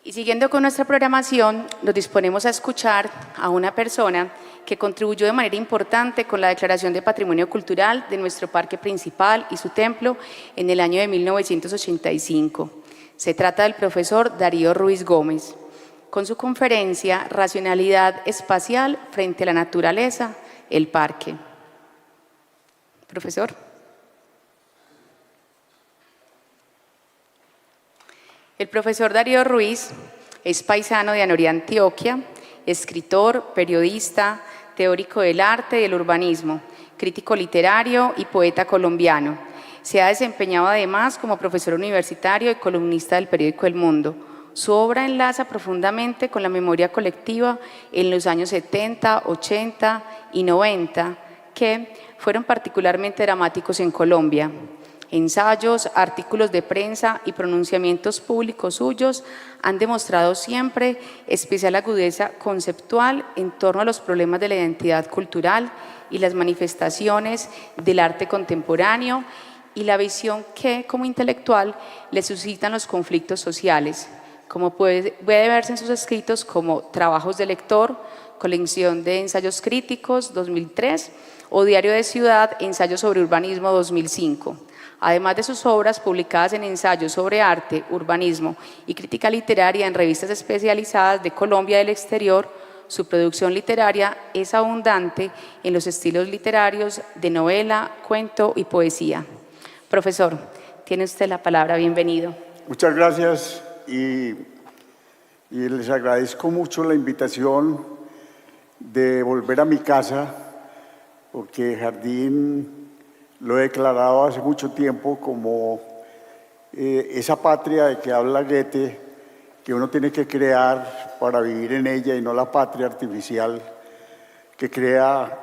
Y siguiendo con nuestra programación, nos disponemos a escuchar a una persona que contribuyó de manera importante con la declaración de Patrimonio Cultural de nuestro parque principal y su templo en el año de 1985. Se trata del profesor Darío Ruiz Gómez, con su conferencia Racionalidad Espacial frente a la Naturaleza, el Parque. Profesor. El profesor Darío Ruiz es paisano de Anorí, Antioquia, escritor, periodista, teórico del arte y del urbanismo, crítico literario y poeta colombiano. Se ha desempeñado además como profesor universitario y columnista del periódico El Mundo. Su obra enlaza profundamente con la memoria colectiva en los años 70, 80 y 90, que fueron particularmente dramáticos en Colombia. Ensayos, artículos de prensa y pronunciamientos públicos suyos han demostrado siempre especial agudeza conceptual en torno a los problemas de la identidad cultural y las manifestaciones del arte contemporáneo y la visión que, como intelectual, le suscitan los conflictos sociales, como puede verse en sus escritos como Trabajos de Lector, Colección de Ensayos Críticos, 2003, o Diario de Ciudad, Ensayos sobre Urbanismo, 2005. Además de sus obras publicadas en ensayos sobre arte, urbanismo y crítica literaria en revistas especializadas de Colombia y del exterior, su producción literaria es abundante en los estilos literarios de novela, cuento y poesía. Profesor, tiene usted la palabra, bienvenido. Muchas gracias y les agradezco mucho la invitación de volver a mi casa, porque Jardín lo he declarado hace mucho tiempo como esa patria de que habla Goethe, que uno tiene que crear para vivir en ella y no la patria artificial que crean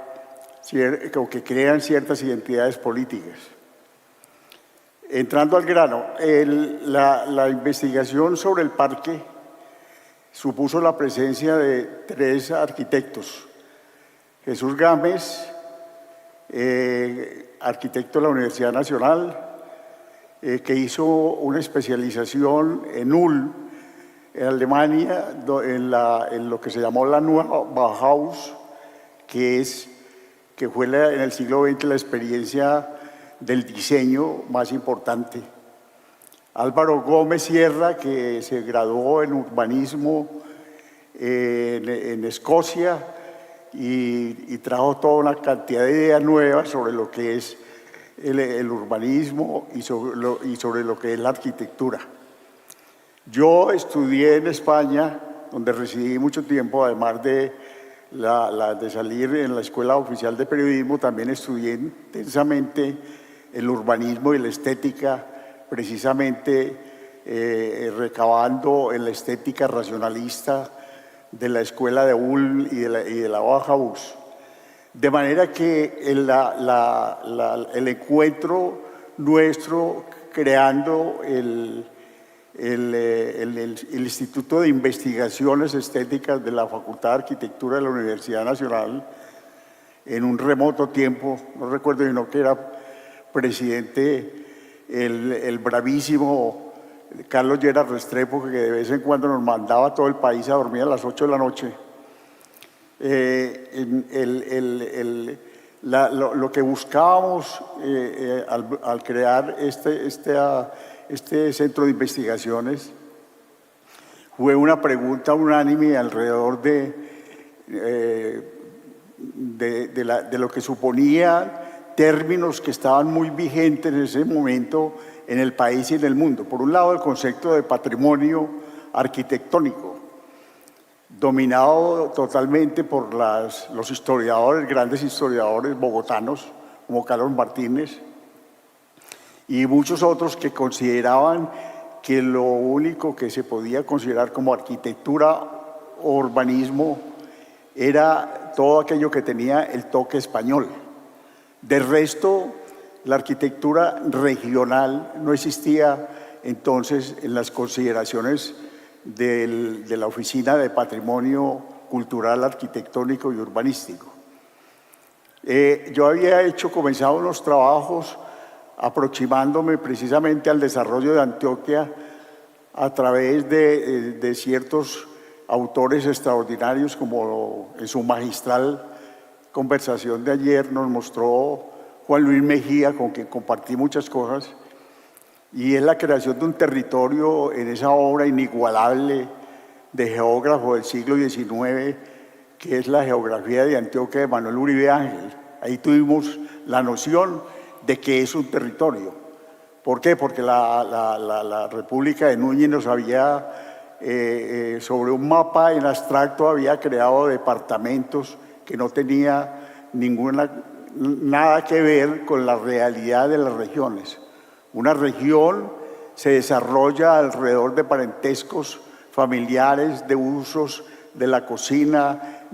ciertas identidades políticas. Entrando al grano, la investigación sobre el parque supuso la presencia de 3 arquitectos: Jesús Gámez, arquitecto de la Universidad Nacional, que hizo una especialización en Ulm, en Alemania, en lo que se llamó la nueva Bauhaus, que fue en el siglo XX la experiencia del diseño más importante. Álvaro Gómez Sierra, que se graduó en urbanismo en Escocia, y trajo toda una cantidad de ideas nuevas sobre lo que es el urbanismo y sobre lo que es la arquitectura. Yo estudié en España, donde residí mucho tiempo, además de salir en la Escuela Oficial de Periodismo, también estudié intensamente el urbanismo y la estética, precisamente recabando en la estética racionalista de la escuela de Ulm y de la Bauhaus. De manera que el encuentro nuestro creando el Instituto de Investigaciones Estéticas de la Facultad de Arquitectura de la Universidad Nacional, en un remoto tiempo, no recuerdo sino que era presidente el bravísimo Carlos Lleras Restrepo, que de vez en cuando nos mandaba a todo el país a dormir a las 8 de la noche. Lo que buscábamos al crear este centro de investigaciones fue una pregunta unánime alrededor de lo que suponía términos que estaban muy vigentes en ese momento en el país y en el mundo. Por un lado, el concepto de patrimonio arquitectónico, dominado totalmente por los historiadores, grandes historiadores bogotanos, como Carlos Martínez, y muchos otros que consideraban que lo único que se podía considerar como arquitectura o urbanismo era todo aquello que tenía el toque español. De resto, la arquitectura regional no existía entonces en las consideraciones de la Oficina de Patrimonio Cultural, Arquitectónico y Urbanístico. Yo había comenzado unos trabajos aproximándome precisamente al desarrollo de Antioquia a través de ciertos autores extraordinarios, como en su magistral conversación de ayer nos mostró Juan Luis Mejía, con quien compartí muchas cosas, y es la creación de un territorio en esa obra inigualable de geógrafo del siglo XIX, que es la geografía de Antioquia de Manuel Uribe Ángel. Ahí tuvimos la noción de que es un territorio. ¿Por qué? Porque la República de Núñez nos había, sobre un mapa en abstracto, había creado departamentos que no tenía nada que ver con la realidad de las regiones. Una región se desarrolla alrededor de parentescos familiares, de usos de la cocina,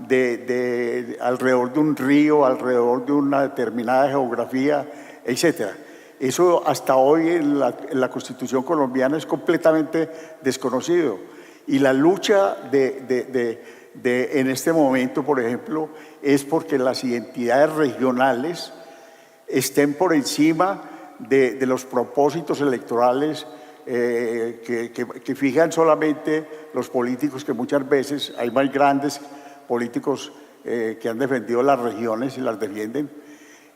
alrededor de un río, alrededor de una determinada geografía, etc. Eso hasta hoy en la Constitución colombiana es completamente desconocido. Y la lucha en este momento, por ejemplo, es porque las identidades regionales estén por encima de los propósitos electorales que fijan solamente los políticos, que muchas veces hay más grandes políticos que han defendido las regiones y las defienden.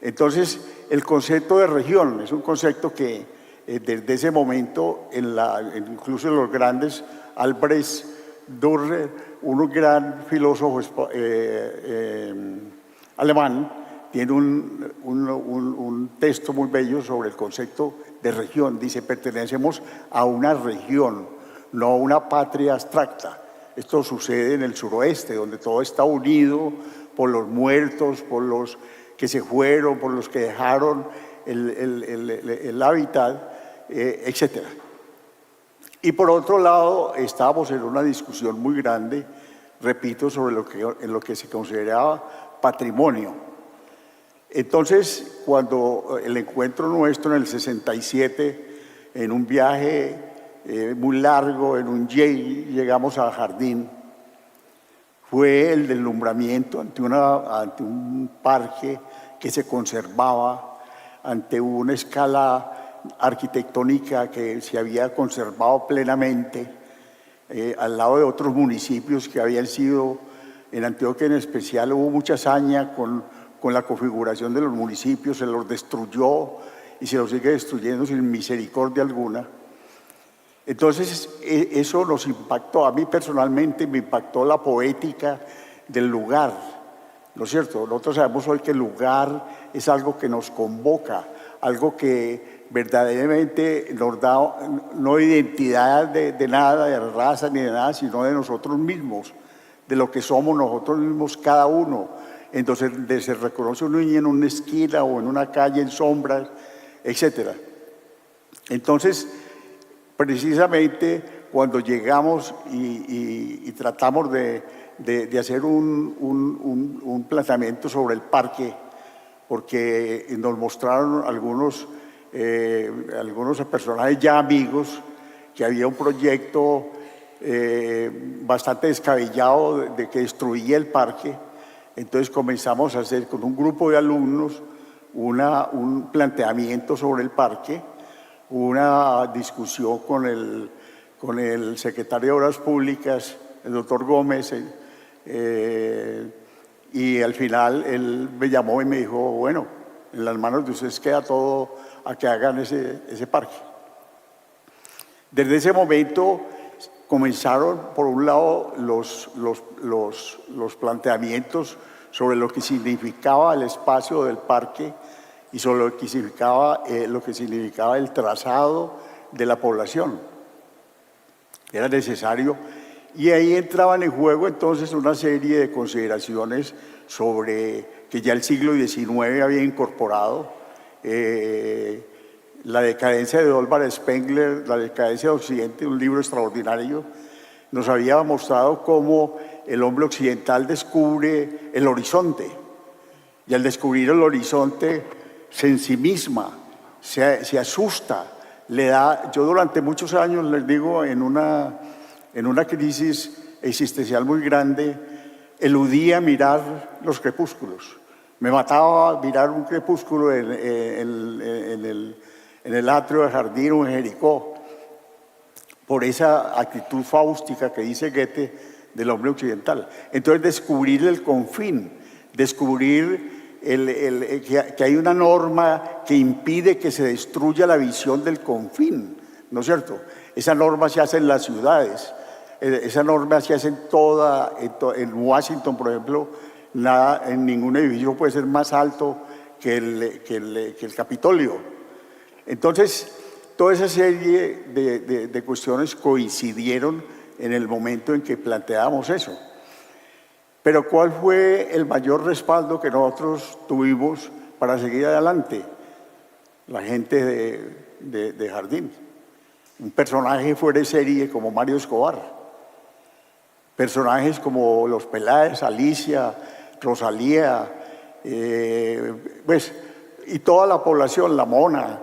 Entonces, el concepto de región es un concepto que desde ese momento, incluso en los grandes, Albrecht Dürer, un gran filósofo alemán, tiene un texto muy bello sobre el concepto de región. Dice, pertenecemos a una región, no a una patria abstracta. Esto sucede en el suroeste, donde todo está unido por los muertos, por los que se fueron, por los que dejaron el hábitat, etc. Y por otro lado, estábamos en una discusión muy grande, repito, sobre lo que se consideraba patrimonio. Entonces, cuando el encuentro nuestro en el 67, en un viaje muy largo, en un Yale, llegamos al jardín, fue el deslumbramiento ante un parque que se conservaba, ante una escala arquitectónica que se había conservado plenamente, al lado de otros municipios que habían sido, en Antioquia en especial, hubo mucha hazaña con la configuración de los municipios, se los destruyó y se los sigue destruyendo sin misericordia alguna. Entonces, eso nos impactó, a mí personalmente me impactó la poética del lugar, ¿no es cierto? Nosotros sabemos hoy que el lugar es algo que nos convoca, algo que verdaderamente nos da no identidad de nada, de raza ni de nada, sino de nosotros mismos, de lo que somos nosotros mismos cada uno. Entonces se reconoce un niño en una esquina o en una calle en sombras, etc. Entonces, precisamente cuando llegamos y tratamos de hacer un planteamiento sobre el parque, porque nos mostraron algunos personajes ya amigos, que había un proyecto bastante descabellado de que destruía el parque. Entonces comenzamos a hacer con un grupo de alumnos un planteamiento sobre el parque, una discusión con el secretario de Obras Públicas, el doctor Gómez, y al final él me llamó y me dijo, bueno, en las manos de ustedes queda todo a que hagan ese parque. Desde ese momento comenzaron, por un lado, los planteamientos sobre lo que significaba el espacio del parque y sobre lo que significaba el trazado de la población. Era necesario, y ahí entraban en juego entonces una serie de consideraciones sobre que ya el siglo XIX había incorporado la decadencia de Olvar Spengler, La decadencia de Occidente, un libro extraordinario, nos había mostrado cómo el hombre occidental descubre el horizonte, y al descubrir el horizonte se ensimisma, se asusta, yo durante muchos años, les digo, en una crisis existencial muy grande, eludía mirar los crepúsculos. Me mataba mirar un crepúsculo en el atrio del jardín o en Jericó, por esa actitud fáustica que dice Goethe del hombre occidental. Entonces descubrir el confín, descubrir que hay una norma que impide que se destruya la visión del confín, ¿no es cierto? Esa norma se hace en las ciudades, esa norma se hace en Washington, por ejemplo, en ningún edificio puede ser más alto que el Capitolio. Entonces, toda esa serie de cuestiones coincidieron en el momento en que planteábamos eso. Pero ¿cuál fue el mayor respaldo que nosotros tuvimos para seguir adelante? La gente de Jardín. Un personaje fuera de serie como Mario Escobar. Personajes como Los Peláez, Alicia, Rosalía, y toda la población, La Mona,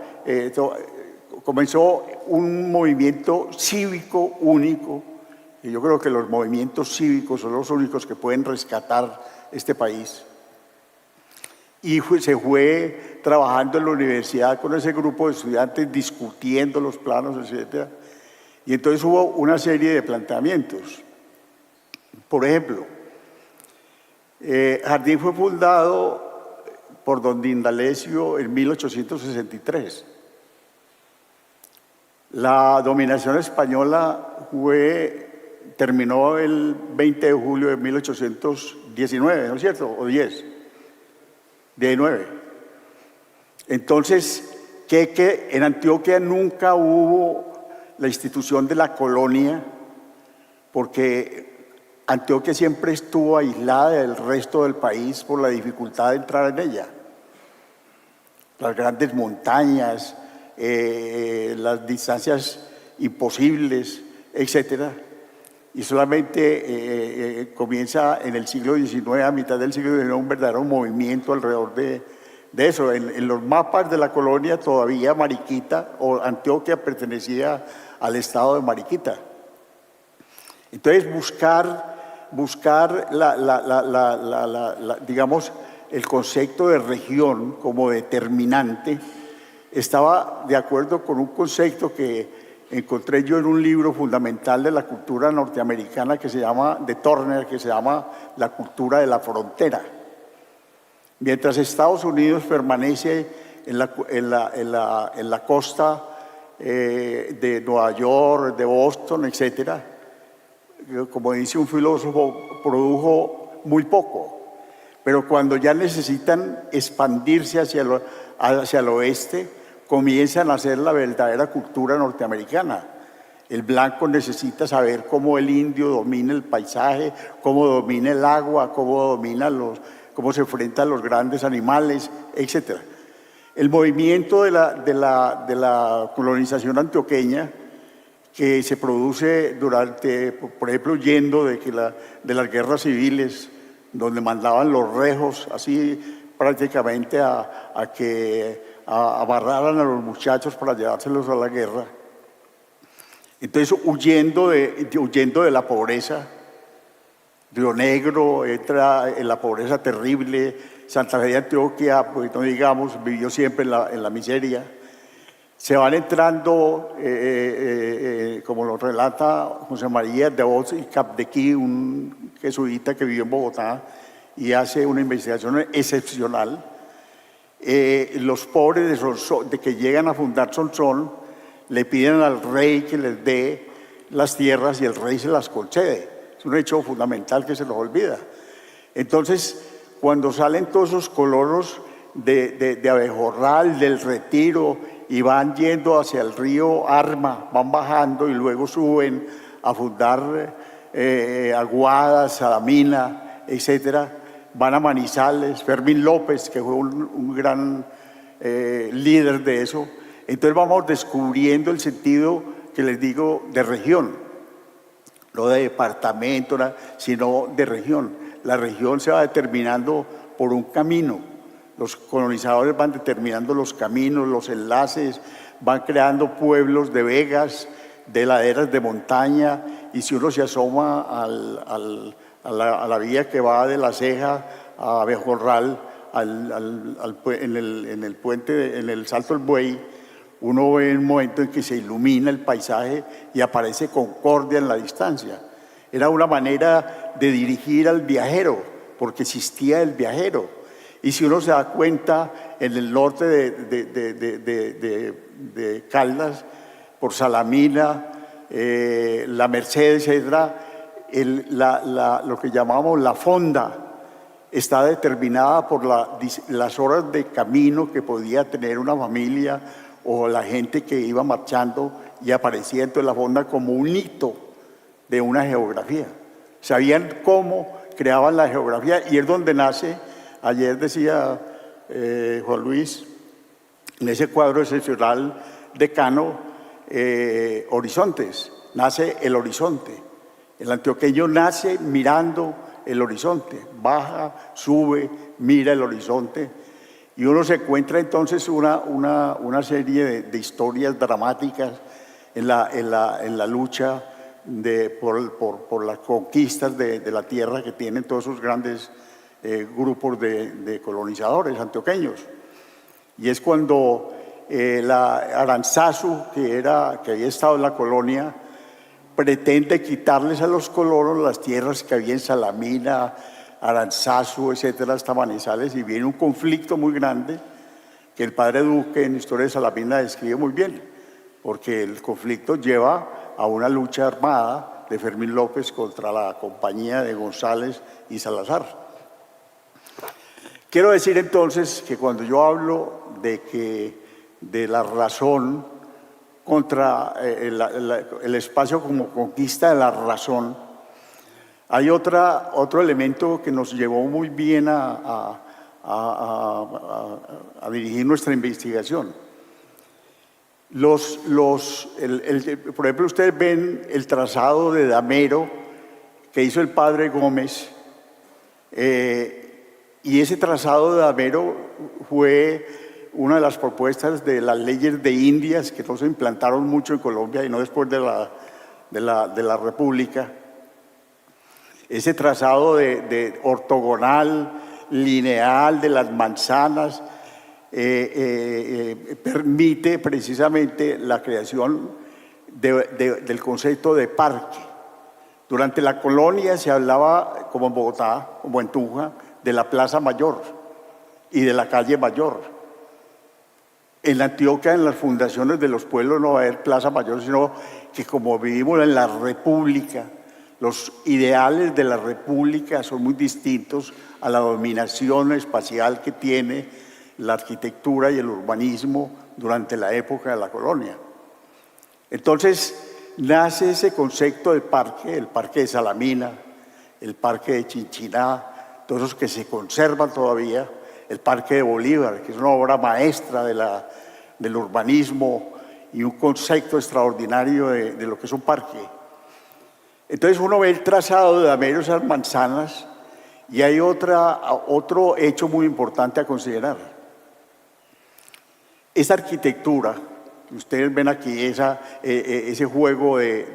comenzó un movimiento cívico único, y yo creo que los movimientos cívicos son los únicos que pueden rescatar este país. Y se fue trabajando en la universidad con ese grupo de estudiantes, discutiendo los planos, etc. Y entonces hubo una serie de planteamientos. Por ejemplo, Jardín fue fundado por don D'Indalecio en 1863. La dominación española terminó el 20 de julio de 1819, ¿no es cierto? O 10, 19. Entonces, que en Antioquia nunca hubo la institución de la colonia, porque Antioquia siempre estuvo aislada del resto del país por la dificultad de entrar en ella. Las grandes montañas, las distancias imposibles, etc. Y solamente comienza en el siglo XIX, a mitad del siglo XIX, un verdadero movimiento alrededor de eso. En los mapas de la colonia todavía Mariquita o Antioquia pertenecía al estado de Mariquita. Entonces buscar digamos, el concepto de región como determinante estaba de acuerdo con un concepto que encontré yo en un libro fundamental de la cultura norteamericana de Turner, que se llama La cultura de la frontera. Mientras Estados Unidos permanece en la costa de Nueva York, de Boston, etcétera, como dice un filósofo, produjo muy poco. Pero cuando ya necesitan expandirse hacia el oeste, comienzan a hacer la verdadera cultura norteamericana. El blanco necesita saber cómo el indio domina el paisaje, cómo domina el agua, cómo se enfrenta a los grandes animales, etc. El movimiento de la colonización antioqueña, que se produce por ejemplo, huyendo de las guerras civiles, donde mandaban los rejos, así prácticamente a que amarraran a los muchachos para llevárselos a la guerra. Entonces, huyendo de la pobreza, Río Negro entra en la pobreza terrible, Santa Fe de Antioquia, pues no digamos, vivió siempre en la miseria. Se van entrando, como lo relata José María de Oz y Capdequí, un jesuita que vivió en Bogotá y hace una investigación excepcional. Los pobres de que llegan a fundar Sonsón le piden al rey que les dé las tierras y el rey se las concede. Es un hecho fundamental que se los olvida. Entonces, cuando salen todos esos colonos de Abejorral, del Retiro, y van yendo hacia el río Arma, van bajando y luego suben a fundar Aguadas, Salamina, etcétera. Van a Manizales, Fermín López, que fue un gran líder de eso. Entonces vamos descubriendo el sentido que les digo de región, no de departamento, sino de región. La región se va determinando por un camino. Los colonizadores van determinando los caminos, los enlaces, van creando pueblos de vegas, de laderas de montaña, y si uno se asoma a la vía que va de La Ceja a Abejorral, en el puente, en el Salto del Buey, uno ve un momento en que se ilumina el paisaje y aparece Concordia en la distancia. Era una manera de dirigir al viajero, porque existía el viajero. Y si uno se da cuenta, en el norte de Caldas, por Salamina, la Merced, etcétera, lo que llamamos la fonda está determinada por las horas de camino que podía tener una familia o la gente que iba marchando, y aparecía entonces la fonda como un hito de una geografía. Sabían cómo creaban la geografía, y es donde nace, ayer decía Juan Luis, en ese cuadro excepcional de Cano, Horizontes, nace el horizonte. El antioqueño nace mirando el horizonte, baja, sube, mira el horizonte, y uno se encuentra entonces una serie de historias dramáticas en la lucha por las conquistas de la tierra que tienen todos esos grandes grupos de colonizadores antioqueños. Y es cuando Aranzazu, que había estado en la colonia, pretende quitarles a los colonos las tierras que había en Salamina, Aranzazu, etcétera, hasta Manizales, y viene un conflicto muy grande que el padre Duque en Historia de Salamina describe muy bien, porque el conflicto lleva a una lucha armada de Fermín López contra la compañía de González y Salazar. Quiero decir entonces que cuando yo hablo de la razón contra el espacio como conquista de la razón, hay otro elemento que nos llevó muy bien a dirigir nuestra investigación. Por ejemplo, ustedes ven el trazado de Damero que hizo el padre Gómez, y ese trazado de Damero fue una de las propuestas de las leyes de Indias, que no se implantaron mucho en Colombia y no después de la República. Ese trazado de ortogonal, lineal de las manzanas, permite precisamente la creación del concepto de parque. Durante la colonia se hablaba, como en Bogotá, como en Tunja, de la Plaza Mayor y de la Calle Mayor. En Antioquia, en las fundaciones de los pueblos, no va a haber Plaza Mayor, sino que como vivimos en la República, los ideales de la República son muy distintos a la dominación espacial que tiene la arquitectura y el urbanismo durante la época de la colonia. Entonces nace ese concepto del parque, el parque de Salamina, el parque de Chinchiná, todos esos que se conservan todavía, el parque de Bolívar, que es una obra maestra del urbanismo y un concepto extraordinario de lo que es un parque. Entonces uno ve el trazado de Damero, esas manzanas, y hay otro hecho muy importante a considerar. Esa arquitectura, ustedes ven aquí ese juego de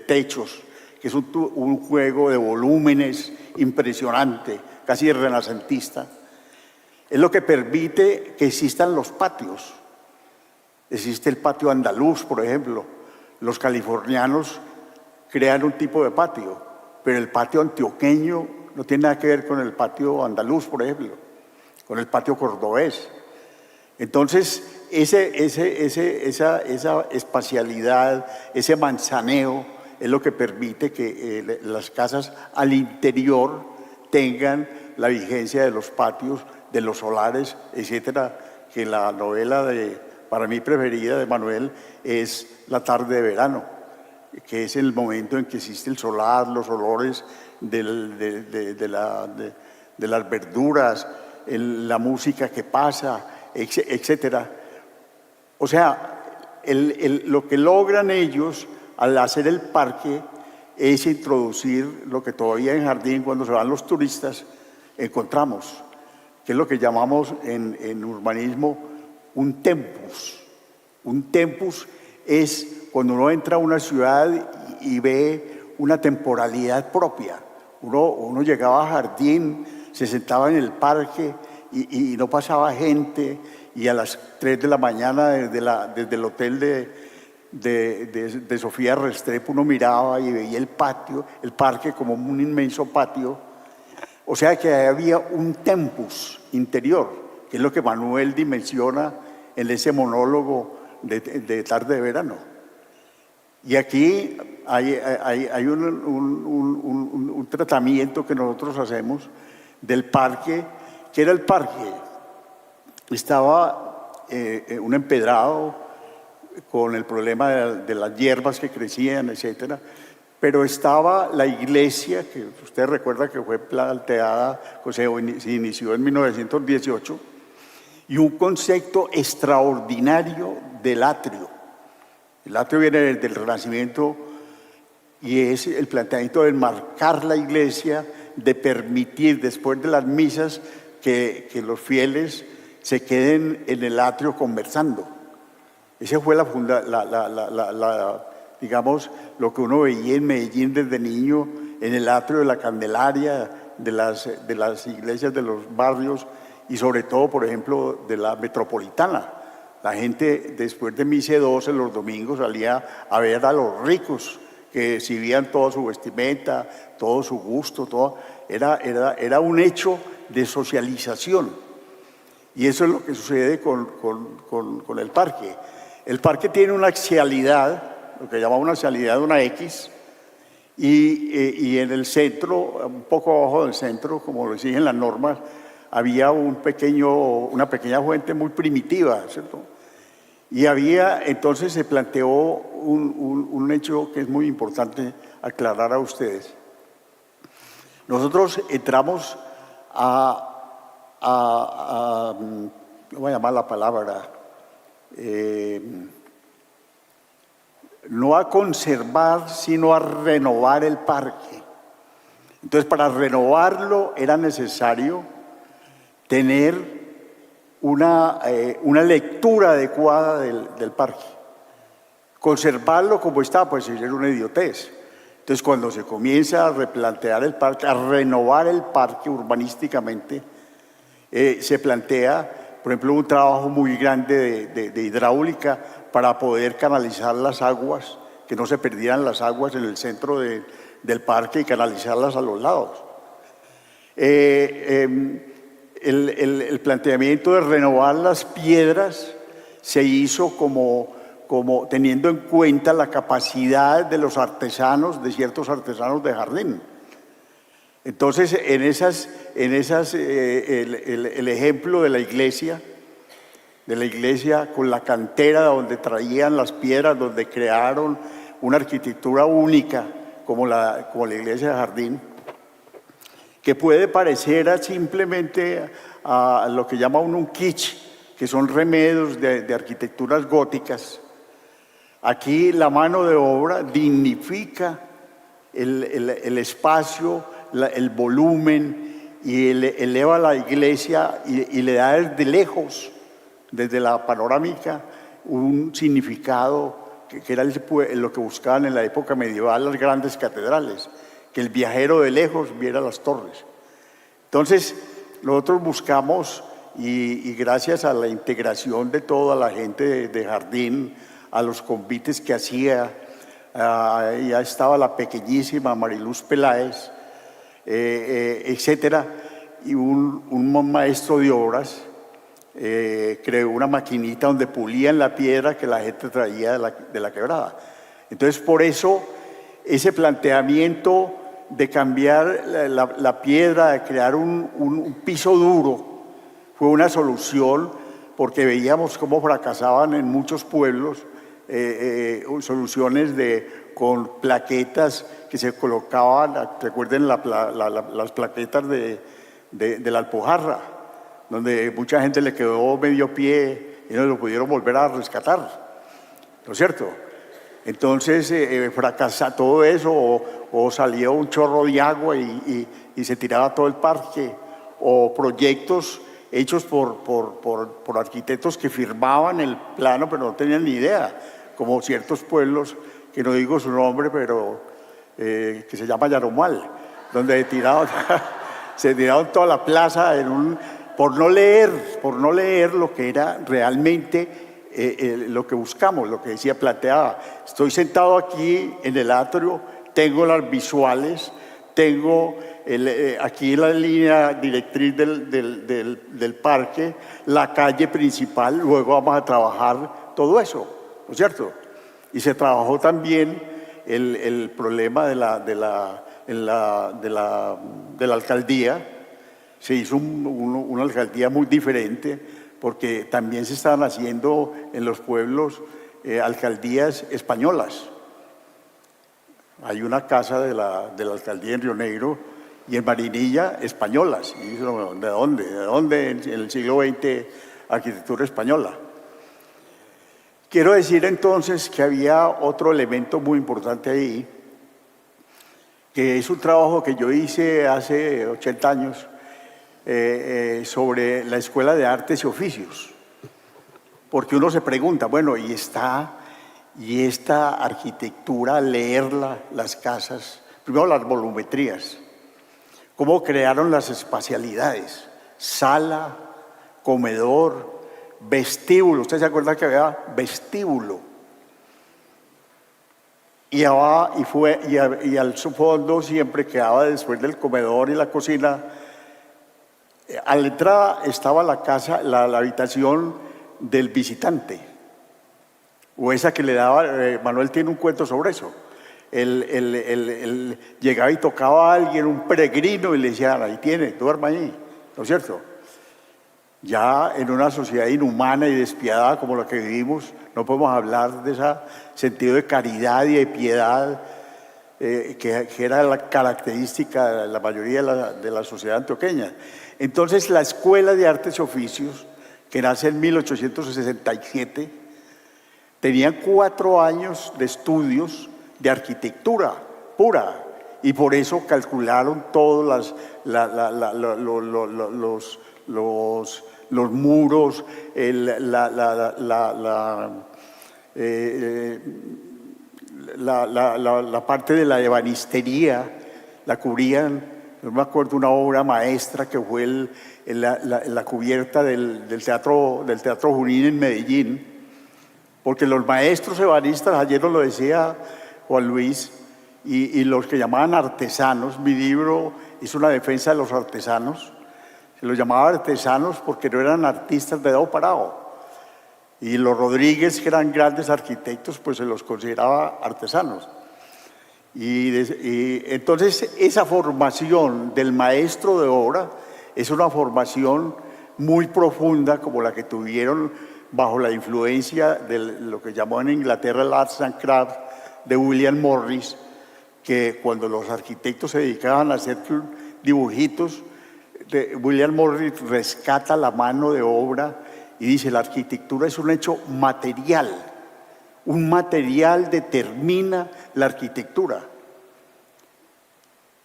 techos, que es un juego de volúmenes impresionante, casi renacentista, es lo que permite que existan los patios. Existe el patio andaluz, por ejemplo. Los californianos crean un tipo de patio, pero el patio antioqueño no tiene nada que ver con el patio andaluz, por ejemplo, con el patio cordobés. Entonces, esa espacialidad, ese manzaneo, es lo que permite que las casas al interior tengan la vigencia de los patios, de los solares, etcétera, que la novela para mí preferida de Manuel es La tarde de verano, que es el momento en que existe el solar, los olores de las verduras, la música que pasa, etcétera. O sea, lo que logran ellos al hacer el parque es introducir lo que todavía en Jardín, cuando se van los turistas, encontramos, que es lo que llamamos en urbanismo un tempus. Un tempus es cuando uno entra a una ciudad y ve una temporalidad propia. Uno llegaba a Jardín, se sentaba en el parque y no pasaba gente, y a las 3 de la mañana desde el hotel de Sofía Restrepo uno miraba y veía el patio, el parque como un inmenso patio. O sea que había un tempus interior, que es lo que Manuel dimensiona en ese monólogo de Tarde de Verano. Y aquí hay un tratamiento que nosotros hacemos del parque. ¿Qué era el parque? Estaba un empedrado con el problema de las hierbas que crecían, etcétera. Pero estaba la iglesia, que usted recuerda que fue planteada, se inició en 1918, y un concepto extraordinario del atrio. El atrio viene desde el Renacimiento y es el planteamiento de marcar la iglesia, de permitir después de las misas que los fieles se queden en el atrio conversando. Esa fue digamos, lo que uno veía en Medellín desde niño, en el atrio de la Candelaria, de las iglesias de los barrios y sobre todo, por ejemplo, de la Metropolitana. La gente después de misa 12 los domingos salía a ver a los ricos que exhibían toda su vestimenta, todo su gusto, todo. Era un hecho de socialización. Y eso es lo que sucede con el parque. El parque tiene una axialidad, lo que llamamos una axialidad de una X, y en el centro, un poco abajo del centro, como lo exigen las normas, había una pequeña fuente muy primitiva, ¿cierto? Y entonces se planteó un hecho que es muy importante aclarar a ustedes. Nosotros entramos no voy a llamar la palabra, no a conservar, sino a renovar el parque. Entonces, para renovarlo era necesario tener una lectura adecuada del parque. Conservarlo como está, pues sería una idiotez. Entonces, cuando se comienza a replantear el parque, a renovar el parque urbanísticamente, se plantea, por ejemplo, un trabajo muy grande de hidráulica para poder canalizar las aguas, que no se perdieran las aguas en el centro del parque y canalizarlas a los lados. El planteamiento de renovar las piedras se hizo como teniendo en cuenta la capacidad de los artesanos, de ciertos artesanos de jardín. Entonces, el ejemplo de la iglesia con la cantera donde traían las piedras, donde crearon una arquitectura única como la iglesia de jardín, que puede parecer simplemente a lo que llama uno un kitsch, que son remedios de arquitecturas góticas. Aquí la mano de obra dignifica el espacio, el volumen, y eleva la iglesia y le da desde lejos, desde la panorámica, un significado que era lo que buscaban en la época medieval las grandes catedrales, que el viajero de lejos viera las torres. Entonces, nosotros buscamos, y gracias a la integración de toda la gente de jardín, a los convites que hacía, ya estaba la pequeñísima Mariluz Peláez, etcétera, y un maestro de obras creó una maquinita donde pulían la piedra que la gente traía de la quebrada. Entonces, por eso, ese planteamiento de cambiar la piedra, de crear un piso duro, fue una solución, porque veíamos cómo fracasaban en muchos pueblos soluciones con plaquetas que se colocaban. Recuerden las plaquetas de la Alpujarra, donde mucha gente le quedó medio pie y no lo pudieron volver a rescatar, ¿no es cierto? Entonces fracasa todo eso, o salía un chorro de agua y se tiraba todo el parque, o proyectos hechos por arquitectos que firmaban el plano pero no tenían ni idea, como ciertos pueblos, que no digo su nombre, pero que se llama Yaromal, donde se tiraron toda la plaza por no leer lo que era realmente lo que buscamos, lo que decía Plateada. Estoy sentado aquí en el atrio, tengo las visuales, tengo aquí la línea directriz del parque, la calle principal, luego vamos a trabajar todo eso, ¿no es cierto? Y se trabajó también el problema de la alcaldía. Se hizo una alcaldía muy diferente porque también se estaban haciendo en los pueblos alcaldías españolas. Hay una casa de la alcaldía en Río Negro y en Marinilla españolas. Y ¿de dónde? ¿De dónde en el siglo XX arquitectura española? Quiero decir entonces que había otro elemento muy importante ahí, que es un trabajo que yo hice hace 80 años sobre la Escuela de Artes y Oficios. Porque uno se pregunta, bueno, ¿y esta arquitectura, leerla, las casas, primero las volumetrías, cómo crearon las espacialidades, sala, comedor, vestíbulo? ¿Usted se acuerda que había vestíbulo? Y al fondo siempre quedaba, después del comedor y la cocina, a la entrada estaba la casa, la habitación del visitante, o esa que le daba, Manuel tiene un cuento sobre eso. Él llegaba y tocaba a alguien, un peregrino, y le decía, ahí tiene, duerma ahí, ¿no es cierto? Ya en una sociedad inhumana y despiadada como la que vivimos, no podemos hablar de ese sentido de caridad y de piedad que era la característica de la mayoría de la sociedad antioqueña. Entonces, la Escuela de Artes y Oficios, que nace en 1867, tenían 4 años de estudios de arquitectura pura, y por eso calcularon todos los muros, la parte de la ebanistería, la cubrían. No me acuerdo una obra maestra que fue la cubierta del teatro Junín en Medellín, porque los maestros ebanistas, ayer nos lo decía Juan Luis, y los que llamaban artesanos, mi libro hizo una defensa de los artesanos, se los llamaba artesanos porque no eran artistas de dedo parado, y los Rodríguez, que eran grandes arquitectos, pues se los consideraba artesanos. Y entonces esa formación del maestro de obra es una formación muy profunda, como la que tuvieron bajo la influencia de lo que llamó en Inglaterra el Arts and Crafts de William Morris, que cuando los arquitectos se dedicaban a hacer dibujitos, William Morris rescata la mano de obra y dice: la arquitectura es un hecho material. Un material determina la arquitectura.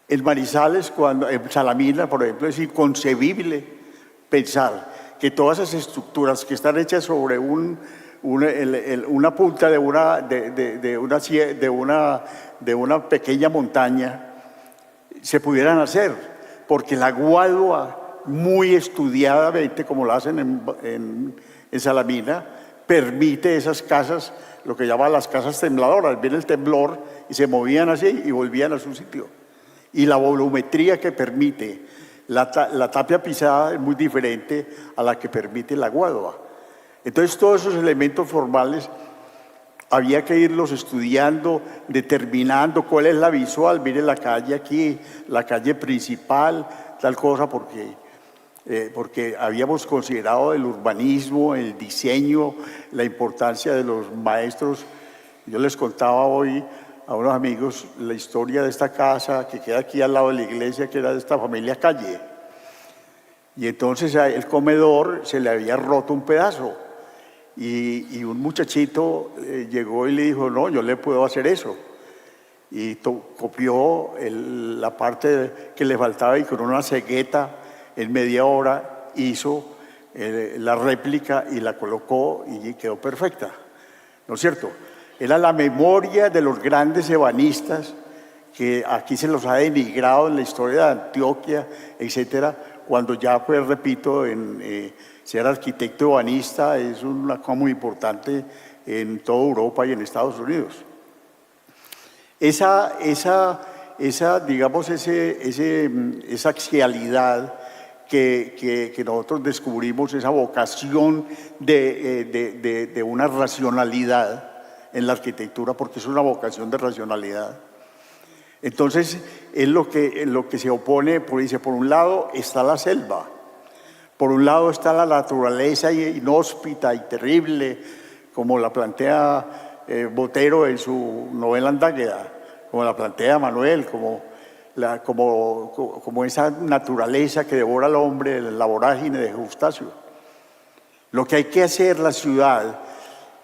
En Manizales, en Salamina, por ejemplo, es inconcebible pensar que todas esas estructuras que están hechas sobre una punta de una pequeña montaña se pudieran hacer, porque la guadua, muy estudiadamente, como la hacen en Salamina, permite esas casas, lo que llaman las casas tembladoras. Viene el temblor y se movían así y volvían a su sitio. Y la volumetría que permite la tapia pisada es muy diferente a la que permite la guadua. Entonces, todos esos elementos formales había que irlos estudiando, determinando cuál es la visual. Mire la calle aquí, la calle principal, tal cosa, porque habíamos considerado el urbanismo, el diseño, la importancia de los maestros. Yo les contaba hoy a unos amigos la historia de esta casa que queda aquí al lado de la iglesia, que era de esta familia Calle. Y entonces el comedor se le había roto un pedazo. Y un muchachito llegó y le dijo: no, yo le puedo hacer eso. Y copió la parte que le faltaba y con una cegueta en media hora hizo la réplica y la colocó y quedó perfecta, ¿no es cierto? Era la memoria de los grandes ebanistas que aquí se los ha denigrado en la historia de Antioquia, etcétera, cuando ya pues repito, ser arquitecto ebanista es una cosa muy importante en toda Europa y en Estados Unidos. Digamos, esa axialidad que nosotros descubrimos, esa vocación de una racionalidad en la arquitectura, porque es una vocación de racionalidad. Entonces, es lo que se opone, dice, por un lado está la selva, por un lado está la naturaleza inhóspita y terrible, como la plantea Botero en su novela Andágueda, como la plantea Manuel, como esa naturaleza que devora al hombre, la vorágine de Eustacio. Lo que hay que hacer la ciudad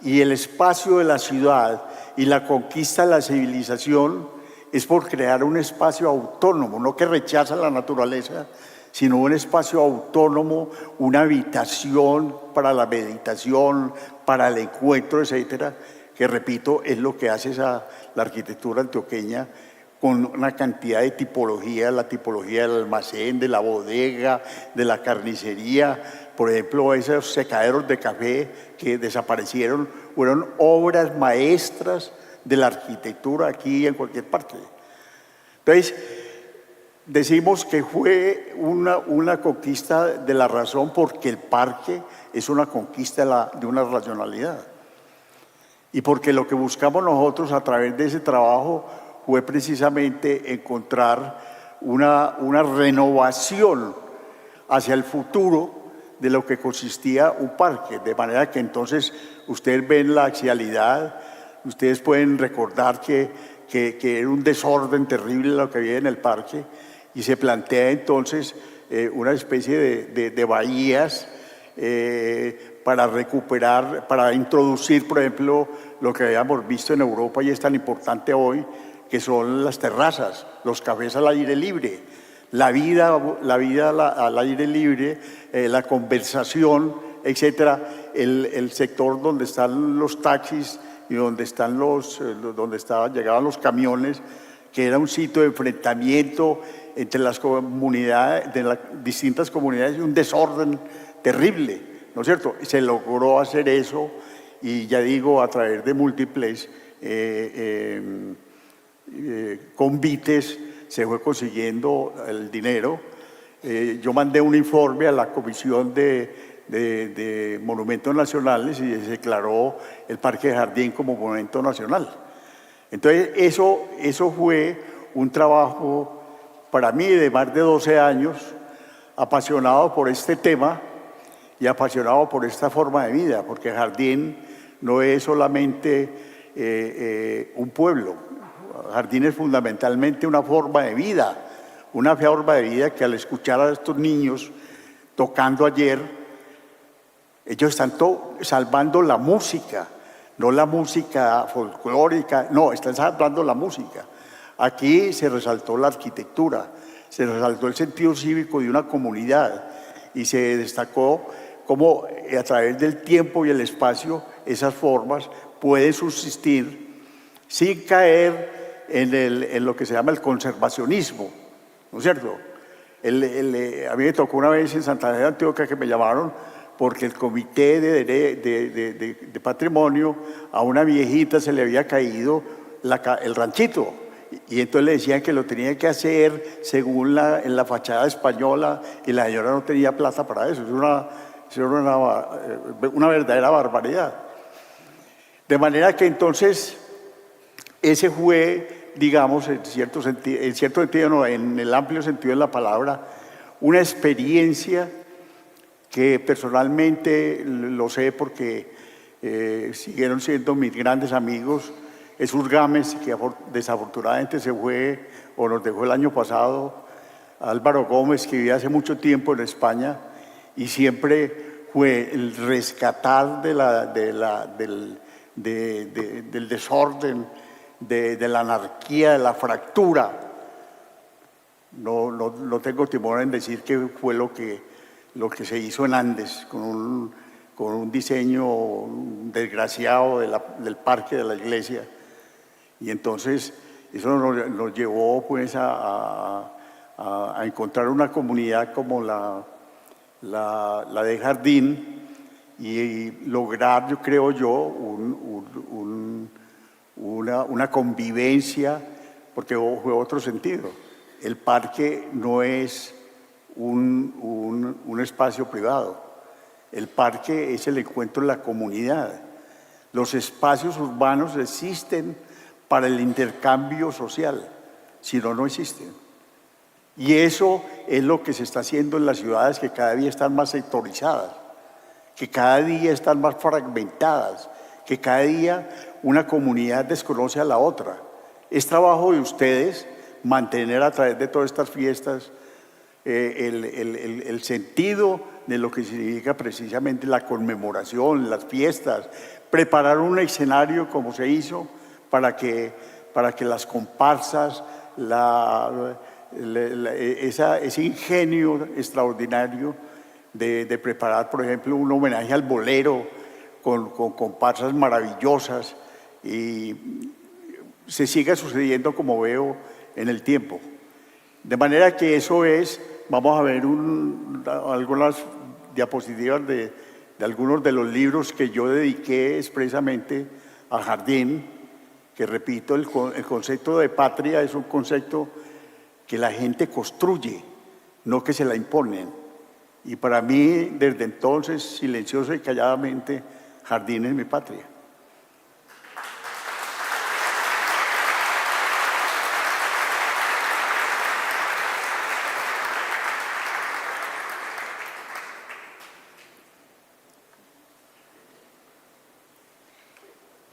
y el espacio de la ciudad y la conquista de la civilización es por crear un espacio autónomo, no que rechaza la naturaleza, sino un espacio autónomo, una habitación para la meditación, para el encuentro, etcétera, que repito, es lo que hace la arquitectura antioqueña con una cantidad de tipología, la tipología del almacén, de la bodega, de la carnicería. Por ejemplo, esos secaderos de café que desaparecieron fueron obras maestras de la arquitectura aquí y en cualquier parte. Entonces, decimos que fue una conquista de la razón porque el parque es una conquista de una racionalidad. Y porque lo que buscamos nosotros a través de ese trabajo fue precisamente encontrar una renovación hacia el futuro de lo que consistía un parque, de manera que entonces ustedes ven la axialidad, ustedes pueden recordar que era un desorden terrible lo que había en el parque, y se plantea entonces una especie de bahías para recuperar, para introducir, por ejemplo, lo que habíamos visto en Europa y es tan importante hoy, que son las terrazas, los cafés al aire libre, la vida al aire libre, la conversación, etcétera, el sector donde están los taxis y donde llegaban los camiones, que era un sitio de enfrentamiento entre las comunidades, de las distintas comunidades, y un desorden terrible, ¿no es cierto? Se logró hacer eso, y ya digo, a través de múltiples convites se fue consiguiendo el dinero. Yo mandé un informe a la Comisión de Monumentos Nacionales y se declaró el Parque de Jardín como Monumento Nacional. Entonces, eso fue un trabajo para mí de más de 12 años, apasionado por este tema y apasionado por esta forma de vida, porque Jardín no es solamente un pueblo. Jardín es fundamentalmente una forma de vida que al escuchar a estos niños tocando ayer, ellos están salvando la música, no la música folclórica, no, están salvando la música. Aquí se resaltó la arquitectura, se resaltó el sentido cívico de una comunidad y se destacó cómo a través del tiempo y el espacio esas formas pueden subsistir sin caer en lo que se llama el conservacionismo, ¿no es cierto? A mí me tocó una vez en Santa Fe de Antioquia que me llamaron porque el comité de patrimonio, a una viejita se le había caído el ranchito, y entonces le decían que lo tenía que hacer según en la fachada española, y la señora no tenía plata para eso. Es una verdadera barbaridad. De manera que entonces ese fue, digamos, en cierto sentido no, en el amplio sentido de la palabra, una experiencia que personalmente lo sé porque siguieron siendo mis grandes amigos. Jesús Gámez, que desafortunadamente se fue o nos dejó el año pasado, Álvaro Gómez, que vivía hace mucho tiempo en España, y siempre fue el rescatar del desorden, de la anarquía, de la fractura. No tengo temor en decir que fue lo que se hizo en Andes, con un diseño desgraciado del parque de la iglesia. Y entonces eso nos llevó pues a a encontrar una comunidad como la de Jardín y lograr, yo creo una convivencia, porque fue otro sentido. El parque no es un espacio privado. El parque es el encuentro de la comunidad. Los espacios urbanos existen para el intercambio social, si no, no existen. Y eso es lo que se está haciendo en las ciudades, que cada día están más sectorizadas, que cada día están más fragmentadas, que cada día una comunidad desconoce a la otra. Es trabajo de ustedes mantener a través de todas estas fiestas el sentido de lo que significa precisamente la conmemoración, las fiestas, preparar un escenario como se hizo para que las comparsas, ese ingenio extraordinario de preparar, por ejemplo, un homenaje al bolero con comparsas maravillosas y se siga sucediendo como veo en el tiempo. De manera que eso es, vamos a ver algunas diapositivas de algunos de los libros que yo dediqué expresamente a Jardín, que repito, el concepto de patria es un concepto que la gente construye, no que se la imponen. Y para mí, desde entonces, silencioso y calladamente, Jardín es mi patria.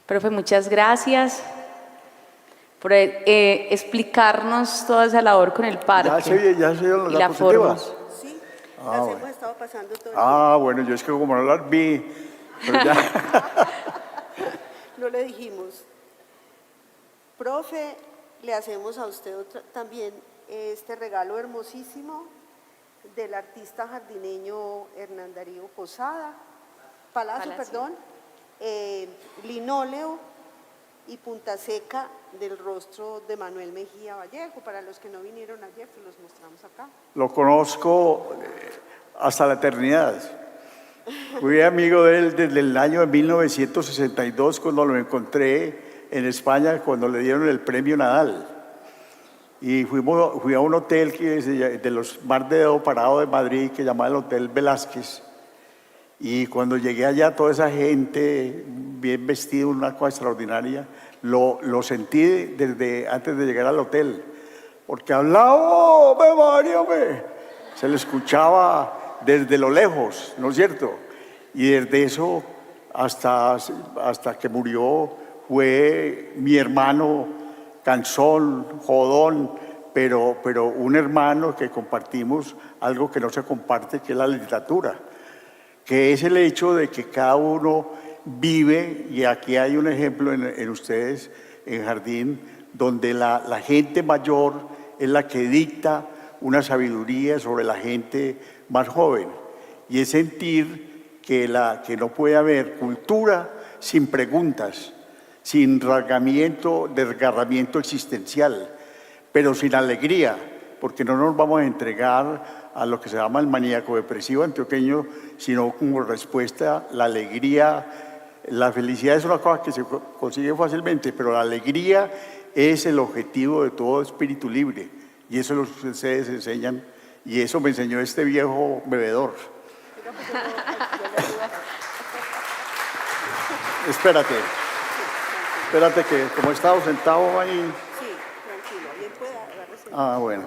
Profe, muchas gracias por explicarnos toda esa labor con el parque. Ya se dieron y las diapositivas. Sí, las hemos estado pasando todo el Ah, bueno, yo es que como no las vi, pero ya. No le dijimos. Profe, le hacemos a usted también este regalo hermosísimo del artista jardineño Hernán Darío Palacio, linóleo y punta seca del rostro de Manuel Mejía Vallejo. Para los que no vinieron ayer, se los mostramos acá. Lo conozco hasta la eternidad. Fui amigo de él desde el año de 1962, cuando lo encontré en España, cuando le dieron el premio Nadal. Y fui a un hotel de los Mar de Dedo Parado de Madrid, que se llamaba el Hotel Velázquez. Y cuando llegué allá, toda esa gente bien vestida, una cosa extraordinaria, lo sentí desde antes de llegar al hotel, porque hablaba, se le escuchaba desde lo lejos, ¿no es cierto? Y desde eso hasta que murió fue mi hermano, cansón, jodón, pero un hermano que compartimos algo que no se comparte, que es la literatura, que es el hecho de que cada uno vive, y aquí hay un ejemplo en ustedes, en Jardín, donde la gente mayor es la que dicta una sabiduría sobre la gente más joven, y es sentir que no puede haber cultura sin preguntas, sin desgarramiento existencial, pero sin alegría, porque no nos vamos a entregar a lo que se llama el maníaco depresivo antioqueño, sino como respuesta la alegría. La felicidad es una cosa que se consigue fácilmente, pero la alegría es el objetivo de todo espíritu libre, y eso ustedes enseñan, y eso me enseñó este viejo bebedor. Espérate que como he estado sentado ahí. Sí, tranquilo, bien pueda agarrarse. Ah, bueno.